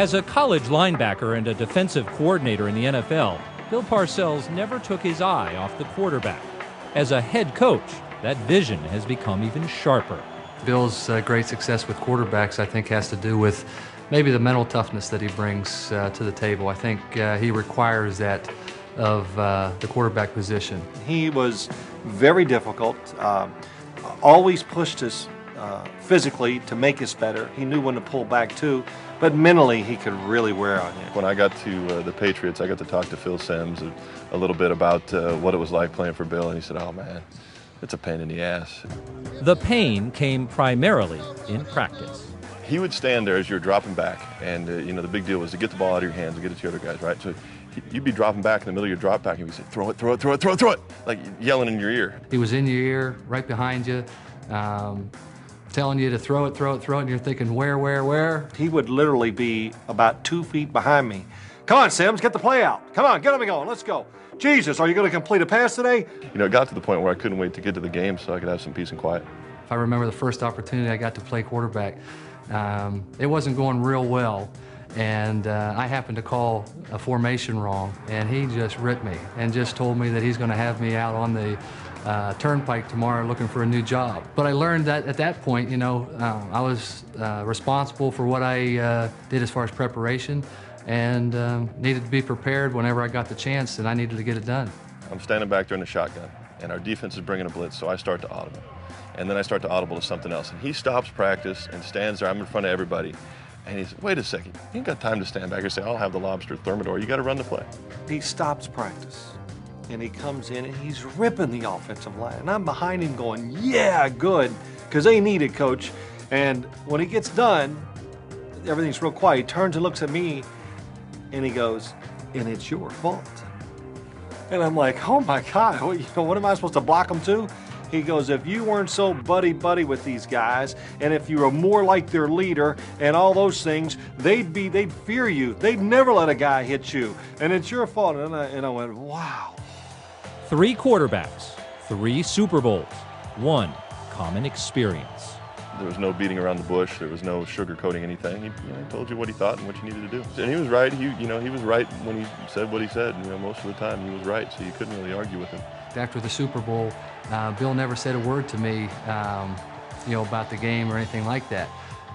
As a college linebacker and a defensive coordinator in the NFL, Bill Parcells never took his eye off the quarterback. As a head coach, that vision has become even sharper. Bill's great success with quarterbacks, I think, has to do with maybe the mental toughness that he brings to the table. I think he requires that of the quarterback position. He was very difficult, always pushed us physically to make us better. He knew when to pull back too, but mentally he could really wear on you. When I got to the Patriots, I got to talk to Phil Simms a little bit about what it was like playing for Bill, and he said, "Oh man, it's a pain in the ass." The pain came primarily in practice. He would stand there as you're dropping back, and you know, the big deal was to get the ball out of your hands and get it to the other guys, right? So you'd be dropping back in the middle of your drop back, and he'd say, "Throw it, throw it, throw it, throw it, throw it," like yelling in your ear. He was in your ear, right behind you, telling you to throw it, throw it, throw it, and you're thinking, where? He would literally be about 2 feet behind me. "Come on, Simms, get the play out. Come on, get him going, let's go. Jesus, are you going to complete a pass today?" You know, it got to the point where I couldn't wait to get to the game so I could have some peace and quiet. If I remember the first opportunity I got to play quarterback, it wasn't going real well, and I happened to call a formation wrong, and he just ripped me and just told me that he's going to have me out on the turnpike tomorrow looking for a new job. But I learned that at that point, you know, I was responsible for what I did as far as preparation, and needed to be prepared whenever I got the chance, and I needed to get it done. I'm standing back there in the shotgun, and our defense is bringing a blitz, so I start to audible. And then I start to audible to something else. And he stops practice and stands there. I'm in front of everybody. And he says, "Wait a second, you ain't got time to stand back here and say, 'I'll have the lobster thermidor.' You got to run the play." He stops practice, and he comes in, and he's ripping the offensive line. And I'm behind him going, "Yeah, good," because they need it, coach. And when he gets done, everything's real quiet. He turns and looks at me, and he goes, "And it's your fault." And I'm like, "Oh my God, what am I supposed to block him to?" He goes, "If you weren't so buddy-buddy with these guys, and if you were more like their leader and all those things, they'd fear you. They'd never let a guy hit you, and it's your fault." And I went, wow. 3 quarterbacks, 3 Super Bowls, 1 common experience. There was no beating around the bush. There was no sugarcoating anything. He told you what he thought and what you needed to do. And he was right. He was right when he said what he said. You know, most of the time he was right, so you couldn't really argue with him. After the Super Bowl, Bill never said a word to me, you know, about the game or anything like that.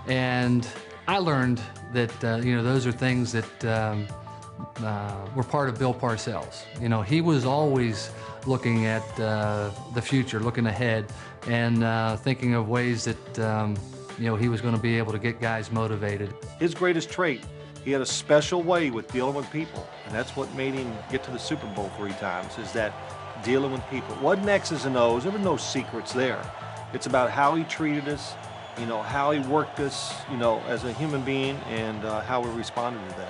And I learned that, you know, those are things that were part of Bill Parcells. You know, he was always looking at the future, looking ahead, and thinking of ways that, you know, he was going to be able to get guys motivated. His greatest trait, he had a special way with dealing with people, and that's what made him get to the Super Bowl 3 times, is that dealing with people. It wasn't X's and O's, there were no secrets there. It's about how he treated us, you know, how he worked us, you know, as a human being, and how we responded to that.